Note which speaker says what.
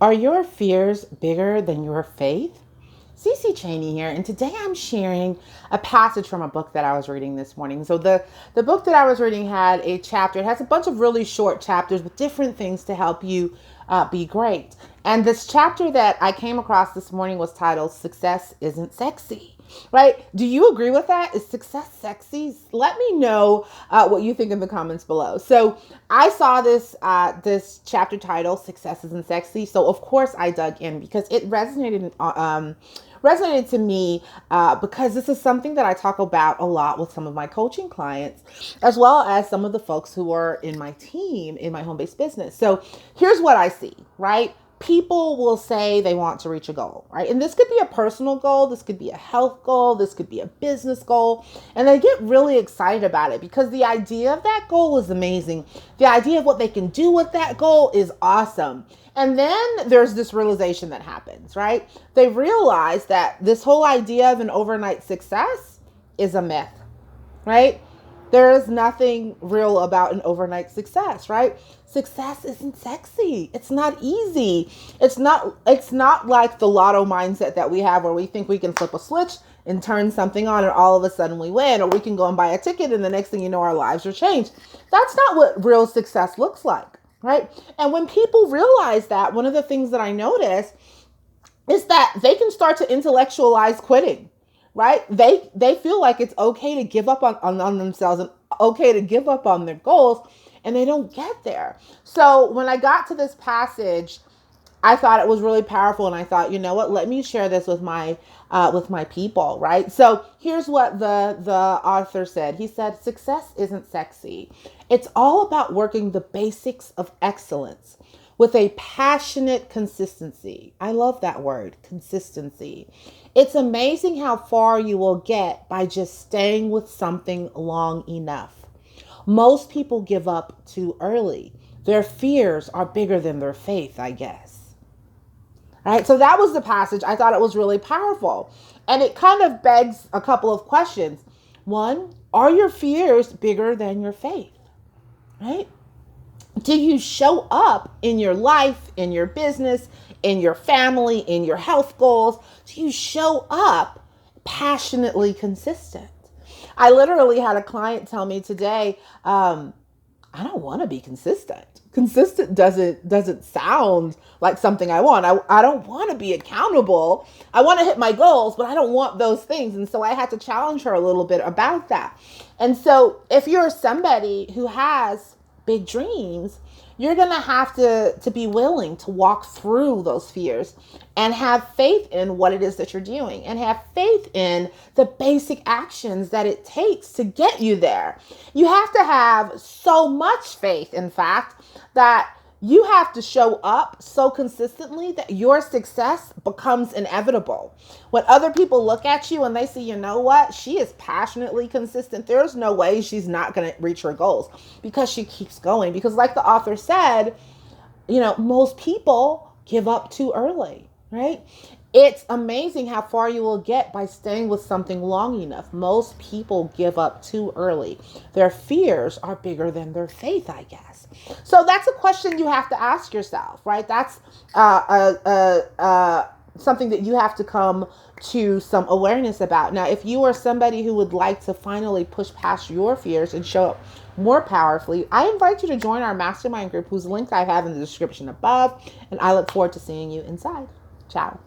Speaker 1: Are your fears bigger than your faith? Cici here, and today I'm sharing a passage from a book that I was reading this morning. So the book that I was reading had a chapter. It has a bunch of really short chapters with different things to help you be great. And this chapter that I came across this morning was titled "Success Isn't Sexy." Right? Do you agree with that? Is success sexy? Let me know what you think in the comments below. So I saw this chapter title "Success Isn't Sexy," so of course I dug in because it resonated to me because this is something that I talk about a lot with some of my coaching clients, as well as some of the folks who are in my team in my home-based business. So here's what I see, right? People will say they want to reach a goal, right? And this could be a personal goal, this could be a health goal, this could be a business goal, and they get really excited about it because the idea of that goal is amazing. The idea of what they can do with that goal is awesome. And then there's this realization that happens, right? They realize that this whole idea of an overnight success is a myth, right? There is nothing real about an overnight success, right? Success isn't sexy. It's not easy. It's not like the lotto mindset that we have where we think we can flip a switch and turn something on and all of a sudden we win, or we can go and buy a ticket and the next thing you know our lives are changed. That's not what real success looks like, right? And when people realize that, one of the things that I notice is that they can start to intellectualize quitting. Right? They feel like it's okay to give up on themselves and okay to give up on their goals, and they don't get there. So when I got to this passage, I thought it was really powerful, and I thought, you know what? Let me share this with my people, right? So here's what the author said. He said, "Success isn't sexy. It's all about working the basics of excellence with a passionate consistency." I love that word, consistency. It's amazing how far you will get by just staying with something long enough. Most people give up too early. Their fears are bigger than their faith, I guess. All right, so that was the passage. I thought it was really powerful. And it kind of begs a couple of questions. One, are your fears bigger than your faith? Right? Do you show up in your life, in your business, in your family, in your health goals? Do you show up passionately consistent? I literally had a client tell me today, I don't want to be consistent. Consistent doesn't sound like something I want. I don't want to be accountable. I want to hit my goals, but I don't want those things. And so I had to challenge her a little bit about that. And so if you're somebody who has big dreams, you're going to have to be willing to walk through those fears and have faith in what it is that you're doing and have faith in the basic actions that it takes to get you there. You have to have so much faith, in fact, that you have to show up so consistently that your success becomes inevitable. When other people look at you and they see, you know what, she is passionately consistent, there's no way she's not going to reach her goals because she keeps going. Because like the author said, most people give up too early, right? It's amazing how far you will get by staying with something long enough. Most people give up too early. Their fears are bigger than their faith, I guess. So that's a question you have to ask yourself, right? That's something that you have to come to some awareness about. Now, if you are somebody who would like to finally push past your fears and show up more powerfully, I invite you to join our mastermind group, whose link I have in the description above, and I look forward to seeing you inside. Ciao.